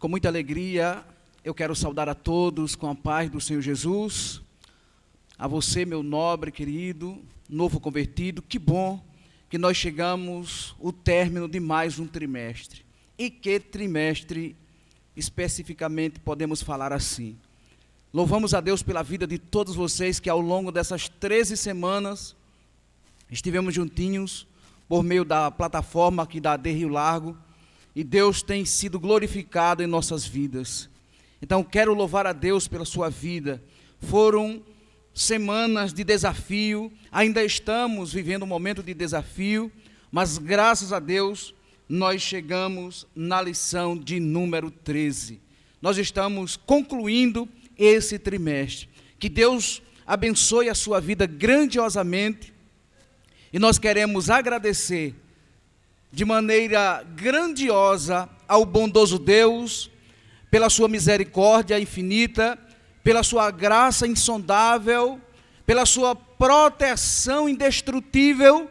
Com muita alegria, eu quero saudar a todos com a paz do Senhor Jesus. A você, meu nobre, querido, novo convertido, que bom que nós chegamos ao término de mais um trimestre. E que trimestre, especificamente, podemos falar assim. Louvamos a Deus pela vida de todos vocês que ao longo dessas 13 semanas estivemos juntinhos por meio da plataforma aqui da AD Rio Largo. E Deus tem sido glorificado em nossas vidas. Então, quero louvar a Deus pela sua vida. Foram semanas de desafio, ainda estamos vivendo um momento de desafio, mas graças a Deus, nós chegamos na lição de número 13. Nós estamos concluindo esse trimestre. Que Deus abençoe a sua vida grandiosamente. E nós queremos agradecer de maneira grandiosa ao bondoso Deus, pela sua misericórdia infinita, pela sua graça insondável, pela sua proteção indestrutível,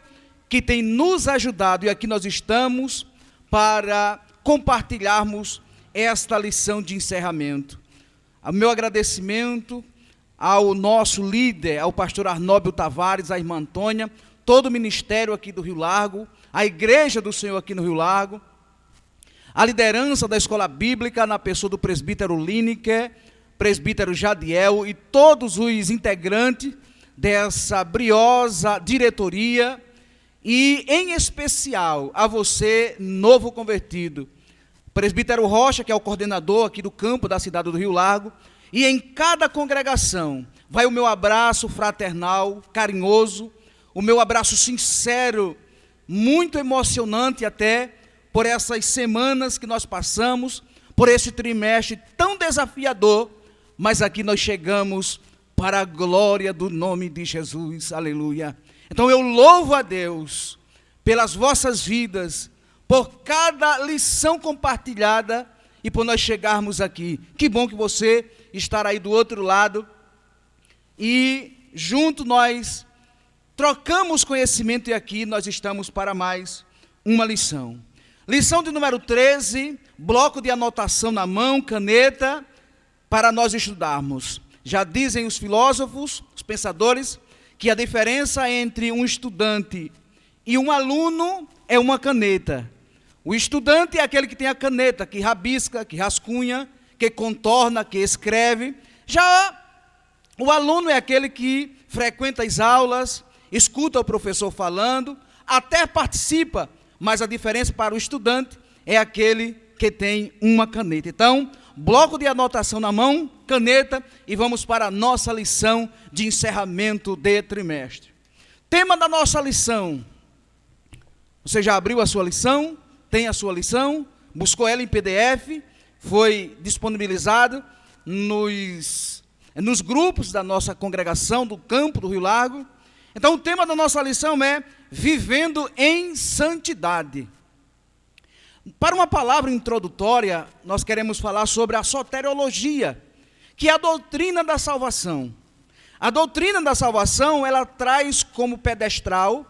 que tem nos ajudado, e aqui nós estamos para compartilharmos esta lição de encerramento. O meu agradecimento ao nosso líder, ao pastor Arnóbio Tavares, à irmã Antônia, todo o ministério aqui do Rio Largo, a igreja do Senhor aqui no Rio Largo, a liderança da escola bíblica na pessoa do presbítero Lineker, presbítero Jadiel e todos os integrantes dessa briosa diretoria e, em especial, a você, novo convertido, presbítero Rocha, que é o coordenador aqui do campo da cidade do Rio Largo, e em cada congregação vai o meu abraço fraternal, carinhoso, o meu abraço sincero, muito emocionante até, por essas semanas que nós passamos, por esse trimestre tão desafiador, mas aqui nós chegamos para a glória do nome de Jesus, aleluia. Então eu louvo a Deus pelas vossas vidas, por cada lição compartilhada e por nós chegarmos aqui. Que bom que você estará aí do outro lado e junto nós trocamos conhecimento e aqui nós estamos para mais uma lição. Lição de número 13, bloco de anotação na mão, caneta, para nós estudarmos. Já dizem os filósofos, os pensadores, que a diferença entre um estudante e um aluno é uma caneta. O estudante é aquele que tem a caneta, que rabisca, que rascunha, que contorna, que escreve. Já o aluno é aquele que frequenta as aulas, escuta o professor falando, até participa, mas a diferença para o estudante é aquele que tem uma caneta. Então, bloco de anotação na mão, caneta, e vamos para a nossa lição de encerramento de trimestre. Tema da nossa lição. Você já abriu a sua lição? Tem a sua lição? Buscou ela em PDF? Foi disponibilizado nos grupos da nossa congregação, do campo do Rio Largo. Então, o tema da nossa lição é Vivendo em Santidade. Para uma palavra introdutória, nós queremos falar sobre a soteriologia, que é a doutrina da salvação. A doutrina da salvação, ela traz como pedestral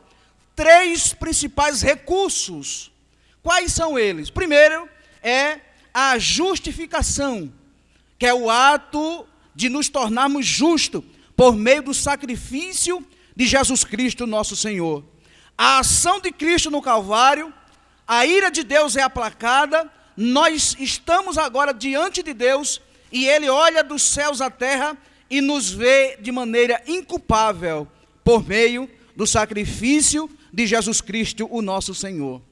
3 principais recursos. Quais são eles? Primeiro, é a justificação, que é o ato de nos tornarmos justos por meio do sacrifício de Jesus Cristo, nosso Senhor. A ação de Cristo no Calvário, a ira de Deus é aplacada, nós estamos agora diante de Deus e Ele olha dos céus à terra e nos vê de maneira inculpável por meio do sacrifício de Jesus Cristo, o nosso Senhor.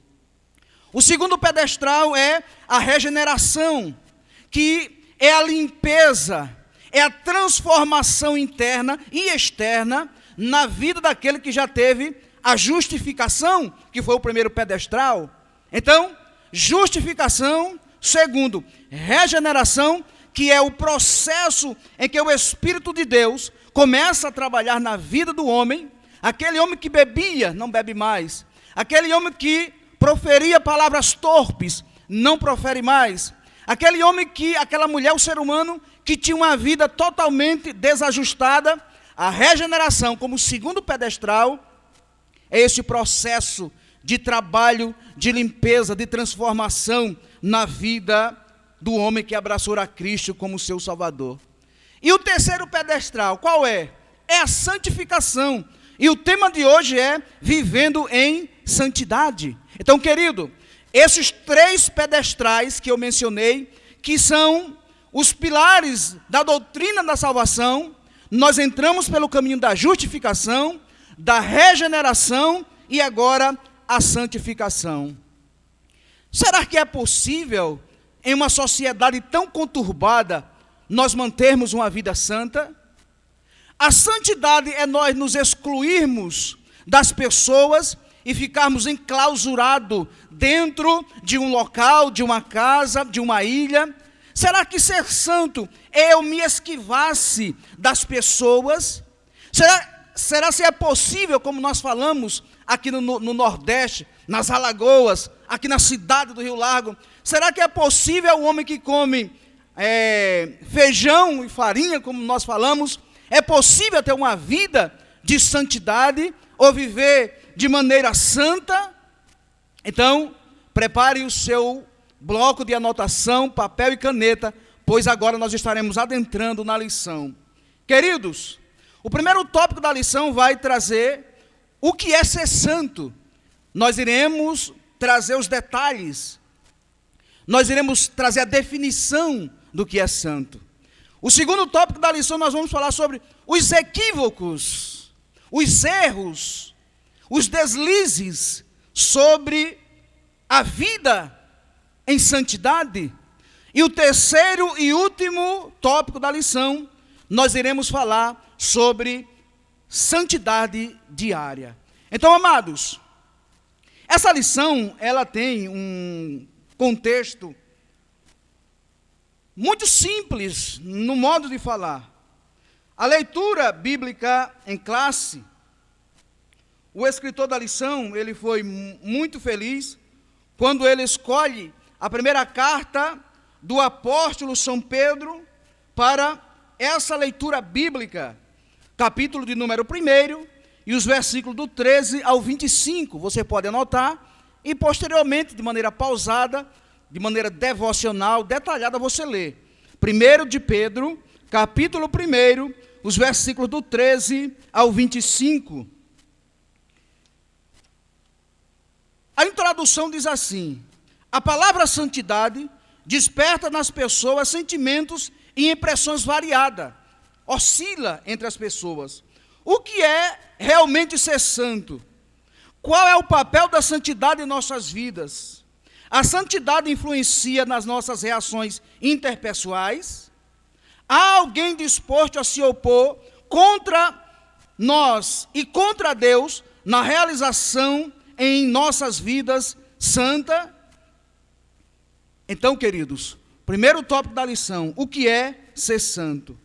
O segundo pedestral é a regeneração, que é a limpeza, é a transformação interna e externa na vida daquele que já teve a justificação, que foi o primeiro pedestral. Então, justificação. Segundo, regeneração, que é o processo em que o Espírito de Deus começa a trabalhar na vida do homem. Aquele homem que bebia, não bebe mais. Aquele homem que proferia palavras torpes, não profere mais. Aquela mulher, o ser humano, que tinha uma vida totalmente desajustada. A regeneração, como segundo pedestral, é esse processo de trabalho, de limpeza, de transformação na vida do homem que abraçou a Cristo como seu Salvador. E o terceiro pedestral, qual é? É a santificação. E o tema de hoje é vivendo em santidade. Então, querido, esses 3 pedestrais que eu mencionei, que são os pilares da doutrina da salvação, nós entramos pelo caminho da justificação, da regeneração e agora a santificação. Será que é possível, em uma sociedade tão conturbada, nós mantermos uma vida santa? A santidade é nós nos excluirmos das pessoas e ficarmos enclausurados dentro de um local, de uma casa, de uma ilha. Será que ser santo é eu me esquivasse das pessoas? Será se é possível, como nós falamos aqui no Nordeste, nas Alagoas, aqui na cidade do Rio Largo, será que é possível o homem que come feijão e farinha, como nós falamos, é possível ter uma vida de santidade ou viver de maneira santa? Então, prepare o seu bloco de anotação, papel e caneta, pois agora nós estaremos adentrando na lição. Queridos, o primeiro tópico da lição vai trazer o que é ser santo. Nós iremos trazer os detalhes, nós iremos trazer a definição do que é santo. O segundo tópico da lição nós vamos falar sobre os equívocos, os erros, os deslizes sobre a vida em santidade. E o terceiro e último tópico da lição, nós iremos falar sobre santidade diária. Então, amados, essa lição, ela tem um contexto muito simples no modo de falar. A leitura bíblica em classe, o escritor da lição, ele foi muito feliz quando ele escolhe a primeira carta do apóstolo São Pedro para essa leitura bíblica, capítulo de número 1 e os versículos do 13 ao 25. Você pode anotar e posteriormente, de maneira pausada, de maneira devocional, detalhada, você lê. 1 de Pedro, capítulo 1, os versículos do 13 ao 25. A introdução diz assim: a palavra santidade desperta nas pessoas sentimentos e impressões variadas, oscila entre as pessoas. O que é realmente ser santo? Qual é o papel da santidade em nossas vidas? A santidade influencia nas nossas reações interpessoais? Há alguém disposto a se opor contra nós e contra Deus na realização em nossas vidas santa? Então, queridos, primeiro tópico da lição: o que é ser santo?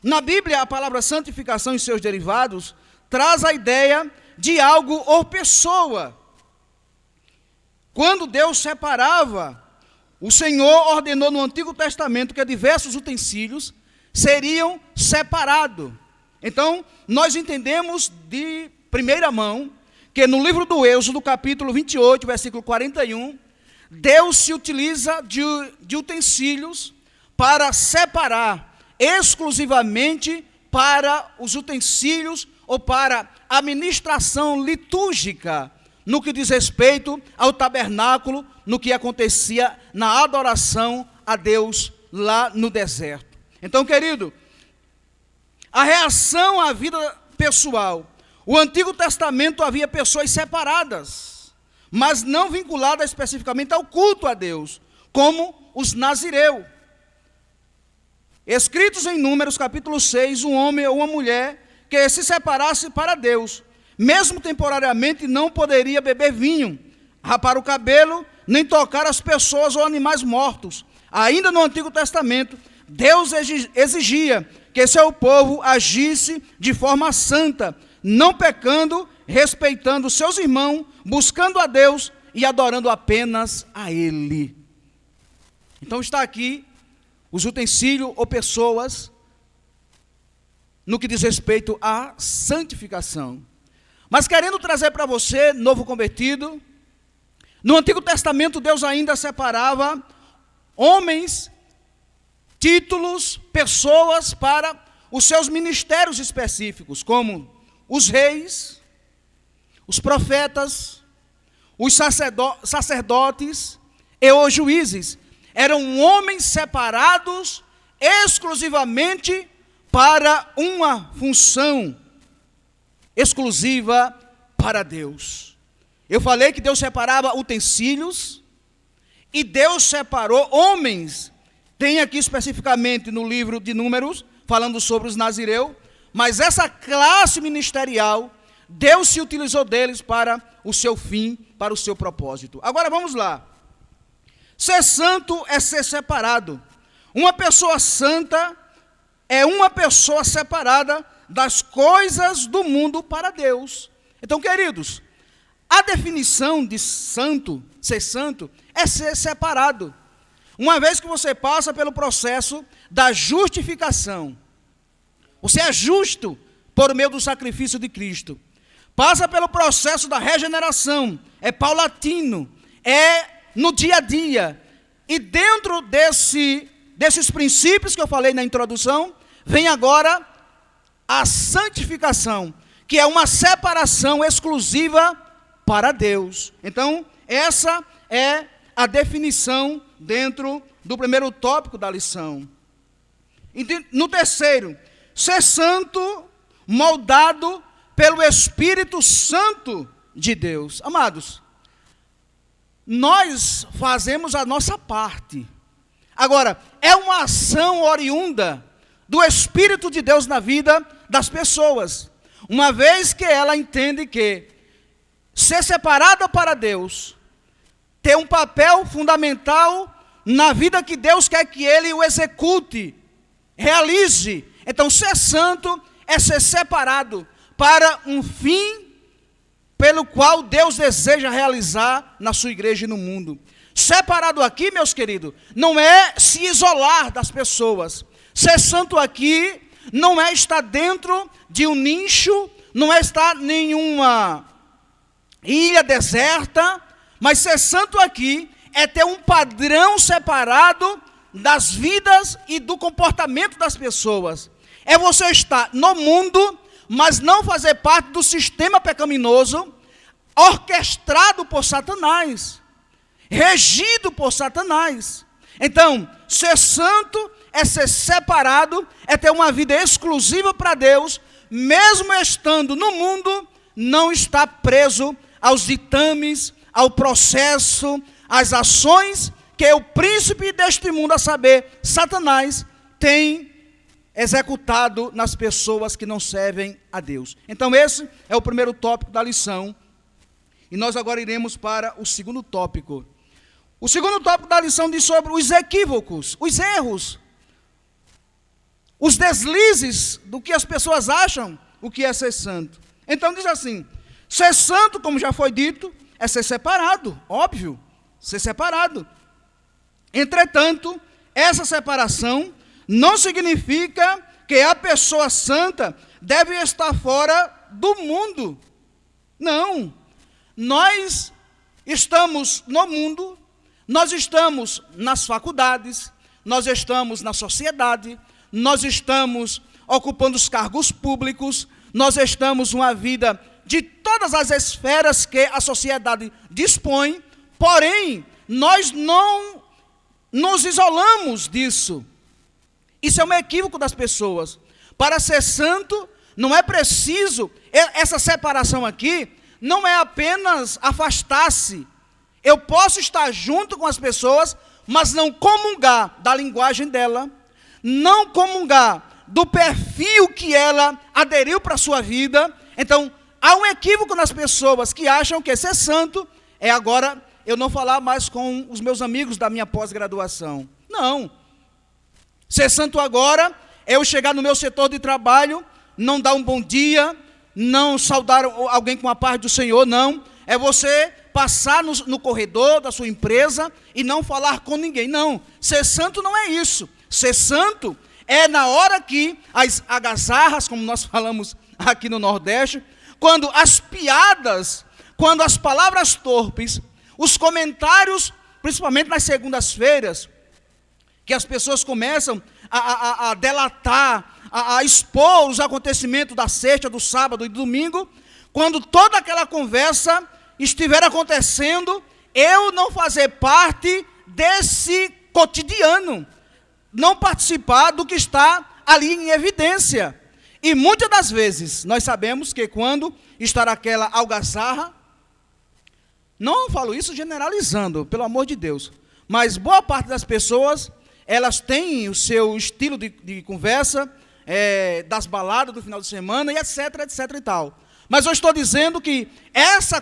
Na Bíblia, a palavra santificação e seus derivados traz a ideia de algo ou pessoa. Quando Deus separava, o Senhor ordenou no Antigo Testamento que diversos utensílios seriam separados. Então, nós entendemos de primeira mão que no livro do Êxodo, capítulo 28, versículo 41, Deus se utiliza de utensílios para separar exclusivamente para os utensílios ou para a ministração litúrgica, no que diz respeito ao tabernáculo, no que acontecia na adoração a Deus lá no deserto. Então, querido, a reação à vida pessoal. O Antigo Testamento havia pessoas separadas, mas não vinculadas especificamente ao culto a Deus, como os nazireus. Escritos em Números, capítulo 6, um homem ou uma mulher que se separasse para Deus, mesmo temporariamente, não poderia beber vinho, rapar o cabelo, nem tocar as pessoas ou animais mortos. Ainda no Antigo Testamento, Deus exigia que seu povo agisse de forma santa, não pecando, respeitando seus irmãos, buscando a Deus e adorando apenas a Ele. Então está aqui os utensílios ou pessoas no que diz respeito à santificação. Mas querendo trazer para você, novo convertido, no Antigo Testamento Deus ainda separava homens, títulos, pessoas para os seus ministérios específicos, como os reis, os profetas, os sacerdotes e os juízes. Eram homens separados exclusivamente para uma função exclusiva para Deus. Eu falei que Deus separava utensílios e Deus separou homens. Tem aqui especificamente no livro de Números, falando sobre os nazireus, mas essa classe ministerial, Deus se utilizou deles para o seu fim, para o seu propósito. Agora vamos lá. Ser santo é ser separado. Uma pessoa santa é uma pessoa separada das coisas do mundo para Deus. Então, queridos, a definição de santo, ser santo, é ser separado. Uma vez que você passa pelo processo da justificação, você é justo por meio do sacrifício de Cristo. Passa pelo processo da regeneração, é paulatino, é no dia a dia. E dentro desses princípios que eu falei na introdução, vem agora a santificação, que é uma separação exclusiva para Deus. Então, essa é a definição dentro do primeiro tópico da lição. E no terceiro, ser santo, moldado pelo Espírito Santo de Deus. Amados, nós fazemos a nossa parte. Agora, é uma ação oriunda do Espírito de Deus na vida das pessoas. Uma vez que ela entende que ser separada para Deus tem um papel fundamental na vida que Deus quer que ele o execute, realize. Então, ser santo é ser separado para um fim pelo qual Deus deseja realizar na sua igreja e no mundo. Separado aqui, meus queridos, não é se isolar das pessoas. Ser santo aqui não é estar dentro de um nicho, não é estar em nenhuma ilha deserta, mas ser santo aqui é ter um padrão separado das vidas e do comportamento das pessoas. É você estar no mundo, mas não fazer parte do sistema pecaminoso orquestrado por Satanás, regido por Satanás. Então, ser santo é ser separado, é ter uma vida exclusiva para Deus, mesmo estando no mundo, não está preso aos ditames, ao processo, às ações que o príncipe deste mundo, a saber, Satanás, tem executado nas pessoas que não servem a Deus. Então esse é o primeiro tópico da lição. E nós agora iremos para o segundo tópico. O segundo tópico da lição diz sobre os equívocos, os erros, os deslizes do que as pessoas acham o que é ser santo. Então diz assim, ser santo, como já foi dito, é ser separado, óbvio, ser separado. Entretanto, essa separação não significa que a pessoa santa deve estar fora do mundo. Não. Nós estamos no mundo, nós estamos nas faculdades, nós estamos na sociedade, nós estamos ocupando os cargos públicos, nós estamos uma vida de todas as esferas que a sociedade dispõe, porém, nós não nos isolamos disso. Isso é um equívoco das pessoas. Para ser santo, não é preciso, essa separação aqui, não é apenas afastar-se. Eu posso estar junto com as pessoas, mas não comungar da linguagem dela, não comungar do perfil que ela aderiu para a sua vida. Então, há um equívoco nas pessoas que acham que ser santo é agora eu não falar mais com os meus amigos da minha pós-graduação. Não. Ser santo agora é eu chegar no meu setor de trabalho, não dar um bom dia, não saudar alguém com a paz do Senhor, não. É você passar no corredor da sua empresa e não falar com ninguém. Não, ser santo não é isso. Ser santo é na hora que as algazarras, como nós falamos aqui no Nordeste, quando as piadas, quando as palavras torpes, os comentários, principalmente nas segundas-feiras, que as pessoas começam a delatar, a expor os acontecimentos da sexta, do sábado e do domingo, quando toda aquela conversa estiver acontecendo, eu não fazer parte desse cotidiano, não participar do que está ali em evidência. E muitas das vezes, nós sabemos que quando está aquela algazarra, não falo isso generalizando, pelo amor de Deus, mas boa parte das pessoas, elas têm o seu estilo de conversa, das baladas do final de semana, e etc, etc e tal. Mas eu estou dizendo que essa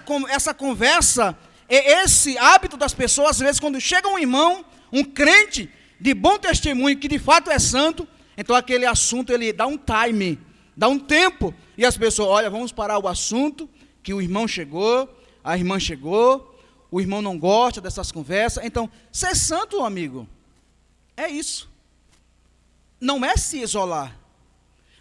conversa, esse hábito das pessoas, às vezes, quando chega um irmão, um crente de bom testemunho, que de fato é santo, então aquele assunto, ele dá um time, dá um tempo, e as pessoas, olha, vamos parar o assunto, que o irmão chegou, a irmã chegou, o irmão não gosta dessas conversas. Então, ser santo, amigo, é isso. Não é se isolar,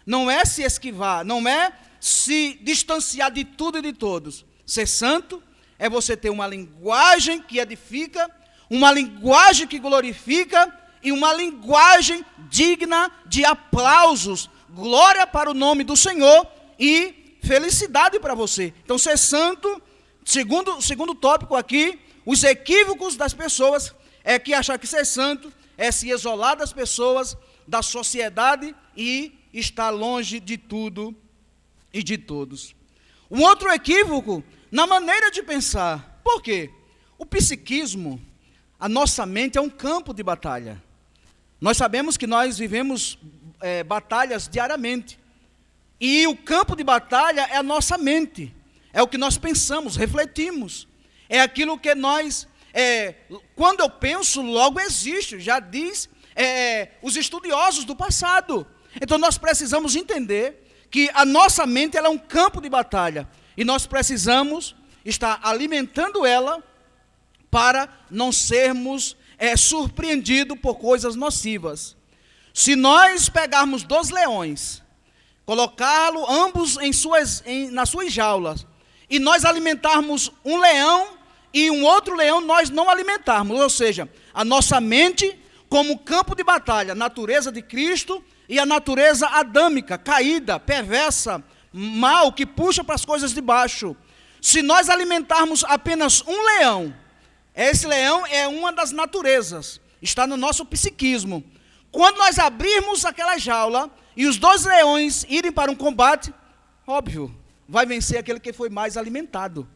não é se esquivar, não é se distanciar de tudo e de todos. Ser santo é você ter uma linguagem que edifica, uma linguagem que glorifica e uma linguagem digna de aplausos, glória para o nome do Senhor e felicidade para você. Então, ser santo, segundo tópico aqui, os equívocos das pessoas é que achar que ser santo é se isolar das pessoas, da sociedade e estar longe de tudo e de todos. Um outro equívoco na maneira de pensar. Por quê? O psiquismo, a nossa mente é um campo de batalha. Nós sabemos que nós vivemos batalhas diariamente. E o campo de batalha é a nossa mente. É o que nós pensamos, refletimos. É aquilo que nós, quando eu penso, logo existe. Já diz os estudiosos do passado. Então nós precisamos entender que a nossa mente, ela é um campo de batalha. E nós precisamos estar alimentando ela para não sermos surpreendidos por coisas nocivas. Se nós pegarmos 2 leões, colocá-los ambos nas suas jaulas, e nós alimentarmos um leão e um outro leão nós não alimentarmos, ou seja, a nossa mente como campo de batalha, a natureza de Cristo e a natureza adâmica, caída, perversa, mal, que puxa para as coisas de baixo. Se nós alimentarmos apenas um leão, esse leão é uma das naturezas, está no nosso psiquismo. Quando nós abrirmos aquela jaula e os 2 leões irem para um combate, óbvio, vai vencer aquele que foi mais alimentado.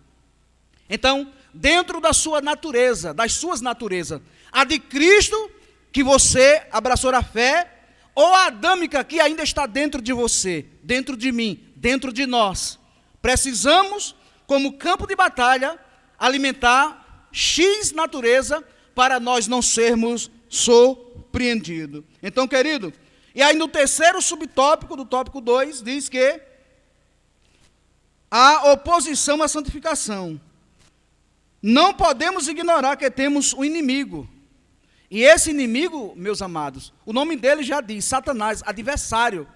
Então, dentro da sua natureza, das suas naturezas, a de Cristo, que você abraçou a fé, ou a adâmica que ainda está dentro de você, dentro de mim, dentro de nós. Precisamos, como campo de batalha, alimentar X natureza para nós não sermos surpreendidos. Então, querido, e aí no terceiro subtópico, do tópico 2, diz que a oposição à santificação. Não podemos ignorar que temos um inimigo. E esse inimigo, meus amados, o nome dele já diz, Satanás, adversário.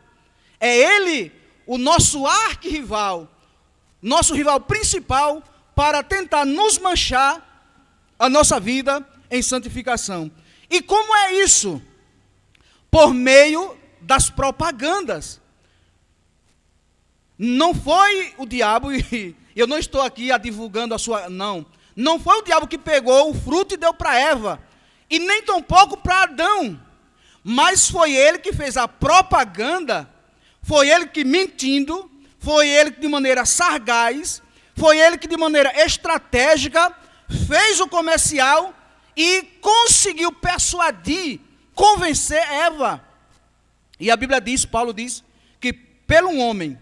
É ele o nosso arquirrival, nosso rival principal para tentar nos manchar a nossa vida em santificação. E como é isso? Por meio das propagandas. Não foi o diabo, e eu não estou aqui divulgando a sua... Não foi o diabo que pegou o fruto e deu para Eva, e nem tampouco para Adão, mas foi ele que fez a propaganda, foi ele que mentindo, foi ele que de maneira sagaz, foi ele que de maneira estratégica fez o comercial e conseguiu persuadir, convencer Eva. E a Bíblia diz, Paulo diz, que pelo homem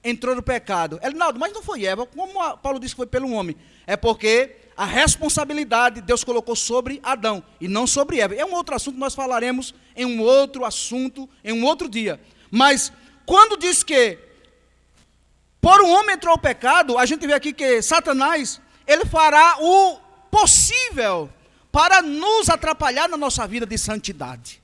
entrou no pecado. Elinaldo, mas não foi Eva, como Paulo disse que foi pelo homem? É porque a responsabilidade Deus colocou sobre Adão e não sobre Eva. É um outro assunto que nós falaremos em um outro assunto, em um outro dia. Mas quando diz que por um homem entrou o pecado, a gente vê aqui que Satanás, ele fará o possível para nos atrapalhar na nossa vida de santidade.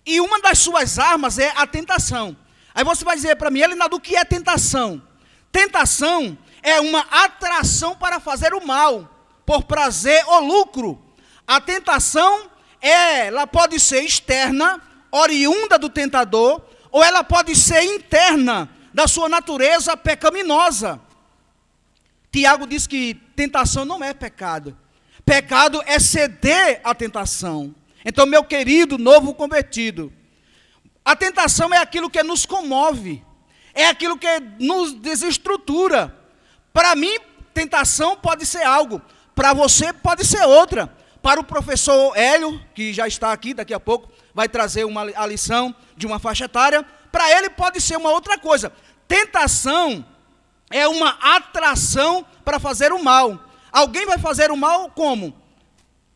E uma das suas armas é a tentação. Aí você vai dizer para mim, Elinaldo, o que é tentação? Tentação é uma atração para fazer o mal, por prazer ou lucro. A tentação ela pode ser externa, oriunda do tentador, ou ela pode ser interna, da sua natureza pecaminosa. Tiago diz que tentação não é pecado. Pecado é ceder à tentação. Então, meu querido novo convertido, a tentação é aquilo que nos comove, é aquilo que nos desestrutura. Para mim, tentação pode ser algo, para você pode ser outra. Para o professor Hélio, que já está aqui, daqui a pouco vai trazer a lição de uma faixa etária, para ele pode ser uma outra coisa. Tentação é uma atração para fazer o mal. Alguém vai fazer o mal como?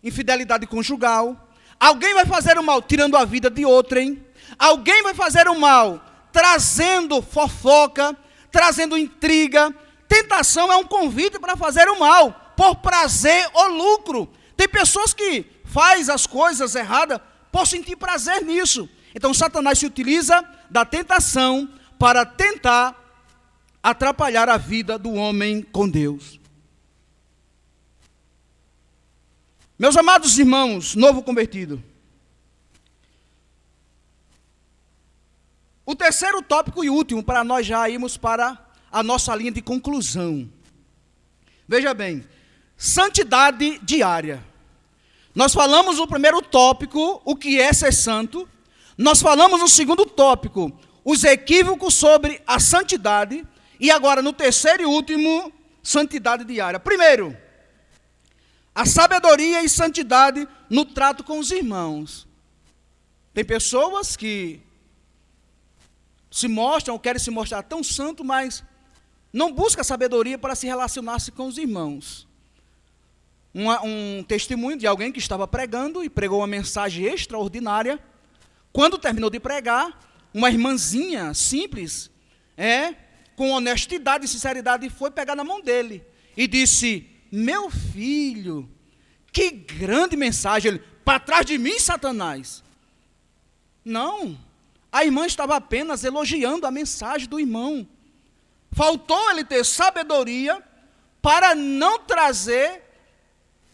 Infidelidade conjugal. Alguém vai fazer o mal tirando a vida de outrem. Alguém vai fazer o mal trazendo fofoca, trazendo intriga. Tentação é um convite para fazer o mal, por prazer ou lucro. Tem pessoas que fazem as coisas erradas por sentir prazer nisso. Então, Satanás se utiliza da tentação para tentar atrapalhar a vida do homem com Deus. Meus amados irmãos, novo convertido. O terceiro tópico e último, para nós já irmos para a nossa linha de conclusão. Veja bem, santidade diária. Nós falamos no primeiro tópico, o que é ser santo. Nós falamos no segundo tópico, os equívocos sobre a santidade. E agora, no terceiro e último, santidade diária. Primeiro, a sabedoria e santidade no trato com os irmãos. Tem pessoas que se mostram ou querem se mostrar tão santo, mas não buscam sabedoria para se relacionar-se com os irmãos. Um testemunho de alguém que estava pregando e pregou uma mensagem extraordinária. Quando terminou de pregar, uma irmãzinha simples, com honestidade e sinceridade, foi pegar na mão dele e disse: meu filho, que grande mensagem. Ele: para trás de mim, Satanás. Não, a irmã estava apenas elogiando a mensagem do irmão. Faltou ele ter sabedoria para não trazer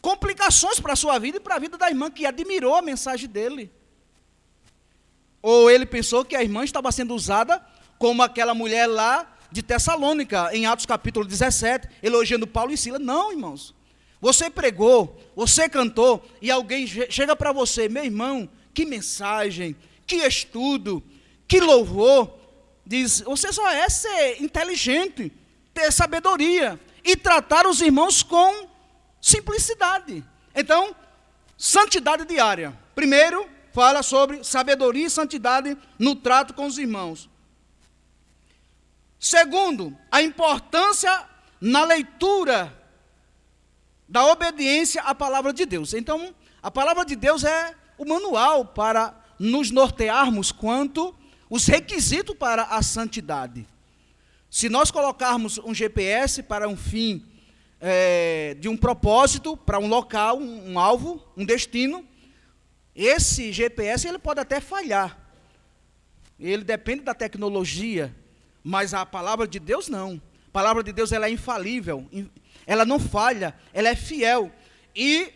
complicações para a sua vida e para a vida da irmã, que admirou a mensagem dele. Ou ele pensou que a irmã estava sendo usada como aquela mulher lá de Tessalônica, em Atos capítulo 17, elogiando Paulo e Silas. Não, irmãos. Você pregou, você cantou, e alguém chega para você: meu irmão, que mensagem, que estudo, que louvor. Diz: você só é ser inteligente, ter sabedoria e tratar os irmãos com simplicidade. Então, santidade diária. Primeiro, fala sobre sabedoria e santidade no trato com os irmãos. Segundo, a importância na leitura da obediência à palavra de Deus. Então, a palavra de Deus é o manual para nos nortearmos quanto os requisitos para a santidade. Se nós colocarmos um GPS para um fim de um propósito, para um local, um alvo, um destino, esse GPS ele pode até falhar. Ele depende da tecnologia, mas a palavra de Deus não. A palavra de Deus ela é infalível, ela não falha, ela é fiel. E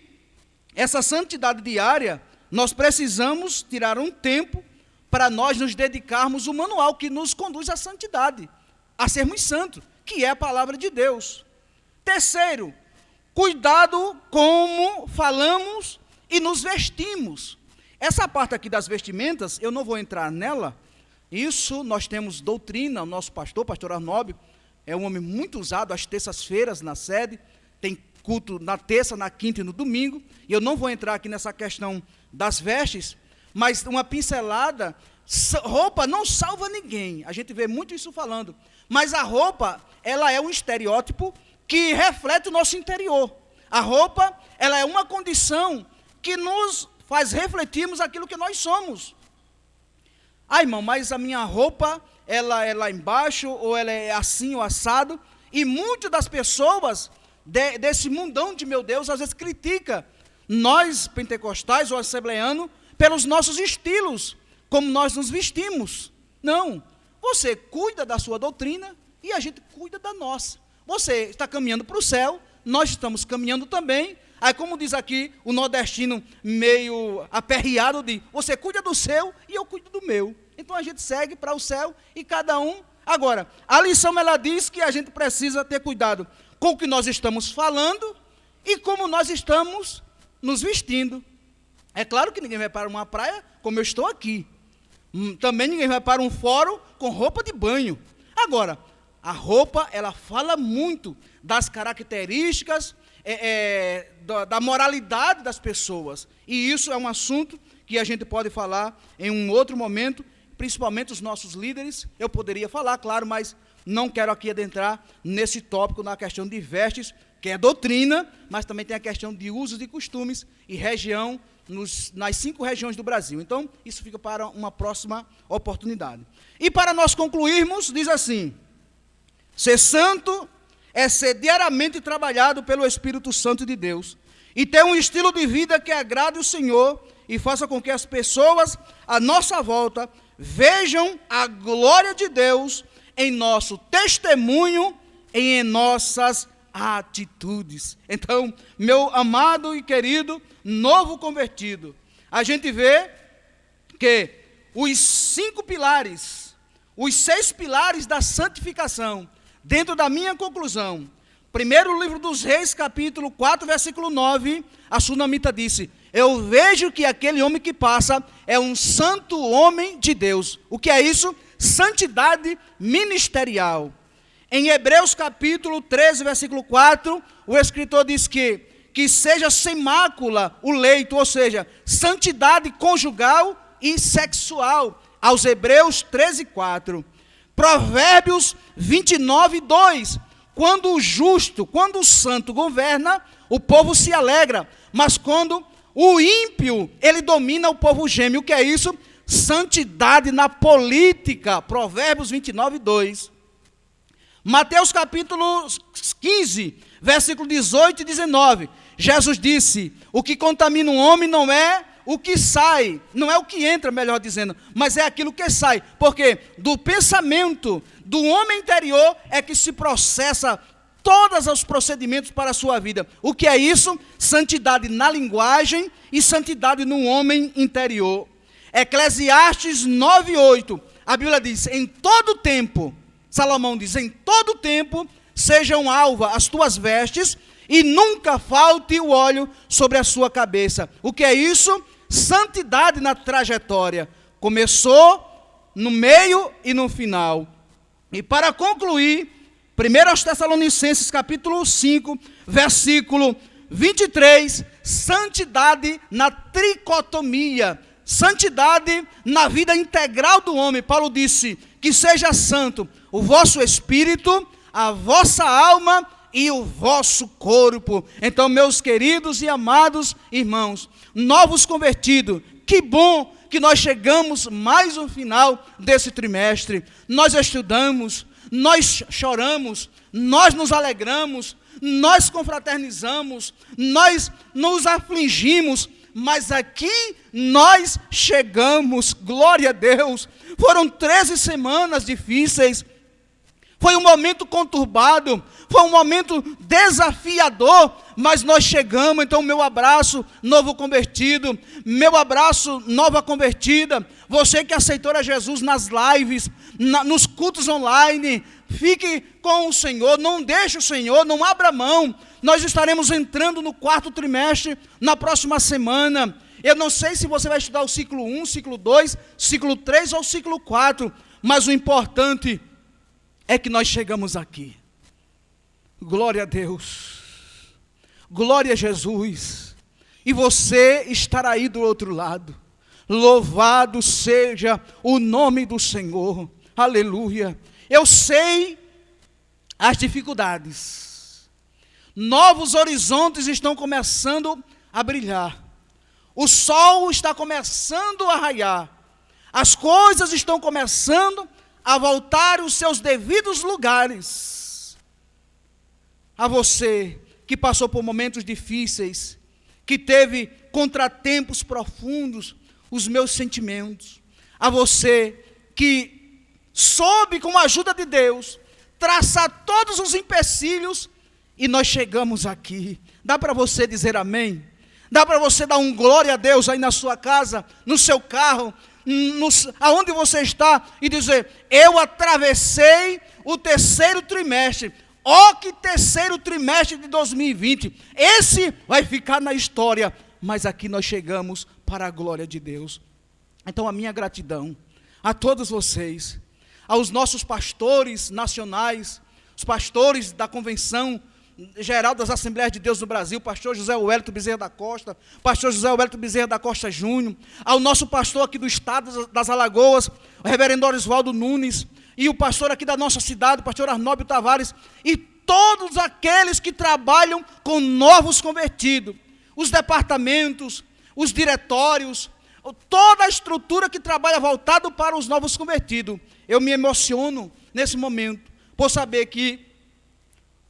essa santidade diária, nós precisamos tirar um tempo para nós nos dedicarmos ao manual que nos conduz à santidade, a sermos santos, que é a palavra de Deus. Terceiro, cuidado como falamos e nos vestimos. Essa parte aqui das vestimentas, eu não vou entrar nela. Isso nós temos doutrina, o nosso pastor Arnóbio, é um homem muito usado às terças-feiras na sede, tem culto na terça, na quinta e no domingo, e eu não vou entrar aqui nessa questão das vestes, mas uma pincelada, roupa não salva ninguém, a gente vê muito isso falando, mas a roupa, ela é um estereótipo que reflete o nosso interior. A roupa, ela é uma condição que nos faz refletirmos aquilo que nós somos. Ah, irmão, mas a minha roupa, ela é lá embaixo, ou ela é assim ou assado, e muitas das pessoas desse mundão de meu Deus, às vezes critica nós, pentecostais ou assembleanos, pelos nossos estilos, como nós nos vestimos. Não, você cuida da sua doutrina e a gente cuida da nossa. Você está caminhando para o céu, nós estamos caminhando também, Aí, como diz aqui o nordestino meio aperreado, diz: você cuida do seu e eu cuido do meu. Então a gente segue para o céu e cada um. Agora, a lição ela diz que a gente precisa ter cuidado com o que nós estamos falando e como nós estamos nos vestindo. É claro que ninguém vai para uma praia como eu estou aqui. Também ninguém vai para um fórum com roupa de banho. Agora, a roupa, ela fala muito das características, da moralidade das pessoas. E isso é um assunto que a gente pode falar em um outro momento, principalmente os nossos líderes. Eu poderia falar, claro, mas não quero aqui adentrar nesse tópico, na questão de vestes, que é doutrina, mas também tem a questão de usos e costumes e região, nas 5 regiões do Brasil. Então, isso fica para uma próxima oportunidade. E para nós concluirmos, diz assim: ser santo é ser diariamente trabalhado pelo Espírito Santo de Deus e ter um estilo de vida que agrade o Senhor e faça com que as pessoas à nossa volta vejam a glória de Deus em nosso testemunho e em nossas atitudes. Então, meu amado e querido novo convertido, a gente vê que os 5 pilares, os 6 pilares da santificação, dentro da minha conclusão, primeiro livro dos Reis, capítulo 4, versículo 9, a sunamita disse: eu vejo que aquele homem que passa é um santo homem de Deus. O que é isso? Santidade ministerial. Em Hebreus capítulo 13, versículo 4, o escritor diz que seja sem mácula o leito, ou seja, santidade conjugal e sexual, aos Hebreus 13, 4. Provérbios 29, 2, quando o justo, quando o santo governa, o povo se alegra, mas quando o ímpio, ele domina, o povo geme. O que é isso? Santidade na política, Provérbios 29, 2. Mateus capítulo 15, versículo 18 e 19, Jesus disse: o que contamina um homem não é o que sai, não é o que entra, melhor dizendo, mas é aquilo que sai, porque do pensamento do homem interior é que se processa todos os procedimentos para a sua vida. O que é isso? Santidade na linguagem e santidade no homem interior. Eclesiastes 9:8, a Bíblia diz: em todo tempo, Salomão diz, em todo tempo sejam alva as tuas vestes e nunca falte o óleo sobre a sua cabeça. O que é isso? Santidade na trajetória. Começou, no meio e no final. E para concluir, 1 Tessalonicenses capítulo 5, versículo 23, santidade na tricotomia, santidade na vida integral do homem. Paulo disse que seja santo o vosso espírito, a vossa alma e o vosso corpo. Então, meus queridos e amados irmãos, novos convertidos, que bom que nós chegamos mais um final desse trimestre. Nós estudamos, nós choramos, nós nos alegramos, nós confraternizamos, nós nos afligimos, mas aqui nós chegamos, glória a Deus. Foram 13 semanas difíceis, foi um momento conturbado, foi um momento desafiador, mas nós chegamos. Então, meu abraço, novo convertido, meu abraço, nova convertida, você que aceitou a Jesus nas lives, nos cultos online, fique com o Senhor, não deixe o Senhor, não abra mão. Nós estaremos entrando no 4º trimestre, na próxima semana. Eu não sei se você vai estudar o ciclo 1, ciclo 2, ciclo 3 ou ciclo 4, mas o importante é que nós chegamos aqui. Glória a Deus, glória a Jesus, e você estará aí do outro lado. Louvado seja o nome do Senhor, aleluia. Eu sei as dificuldades, novos horizontes estão começando a brilhar, o sol está começando a raiar, as coisas estão começando a voltar aos seus devidos lugares. A você que passou por momentos difíceis, que teve contratempos profundos, os meus sentimentos. A você que soube, com a ajuda de Deus, traçar todos os empecilhos, e nós chegamos aqui. Dá para você dizer amém? Dá para você dar um glória a Deus aí na sua casa, no seu carro, aonde você está, e dizer: eu atravessei o terceiro trimestre. Ó, que terceiro trimestre de 2020. Esse vai ficar na história, mas aqui nós chegamos para a glória de Deus. Então a minha gratidão a todos vocês, aos nossos pastores nacionais, os pastores da Convenção Geral das Assembleias de Deus do Brasil, pastor José Wellington Bezerra da Costa, pastor José Wellington Bezerra da Costa Júnior, ao nosso pastor aqui do estado das Alagoas, o reverendo Orisvaldo Nunes, e o pastor aqui da nossa cidade, o pastor Arnóbio Tavares, e todos aqueles que trabalham com novos convertidos, os departamentos, os diretórios, toda a estrutura que trabalha voltado para os novos convertidos. Eu me emociono nesse momento, por saber que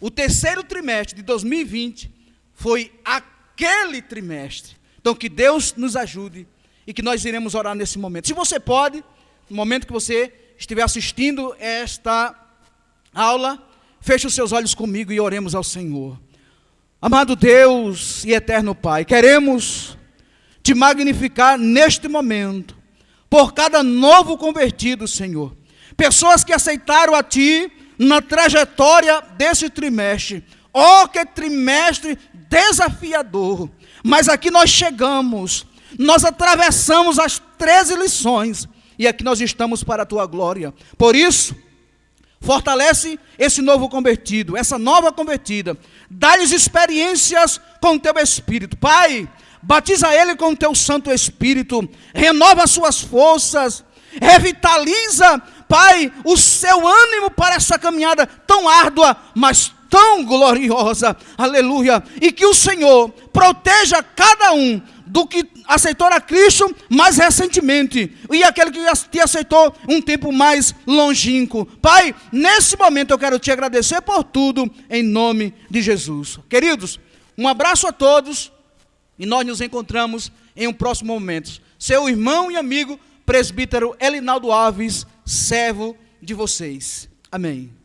o terceiro trimestre de 2020 foi aquele trimestre. Então que Deus nos ajude e que nós iremos orar nesse momento. Se você pode, no momento que você estiver assistindo esta aula, feche os seus olhos comigo e oremos ao Senhor. Amado Deus e eterno Pai, queremos te magnificar neste momento, por cada novo convertido, Senhor. Pessoas que aceitaram a Ti na trajetória desse trimestre. Oh, que trimestre desafiador. Mas aqui nós chegamos, nós atravessamos as 13 lições, e aqui nós estamos para a Tua glória. Por isso, fortalece esse novo convertido, essa nova convertida. Dá-lhes experiências com o Teu Espírito. Pai, batiza ele com o Teu Santo Espírito, renova as suas forças, revitaliza, Pai, o seu ânimo para essa caminhada tão árdua, mas tão gloriosa, aleluia, e que o Senhor proteja cada um do que aceitou a Cristo mais recentemente, e aquele que te aceitou um tempo mais longínquo. Pai, nesse momento eu quero te agradecer por tudo, em nome de Jesus. Queridos, um abraço a todos, e nós nos encontramos em um próximo momento. Seu irmão e amigo, presbítero Elinaldo Alves, servo de vocês. Amém.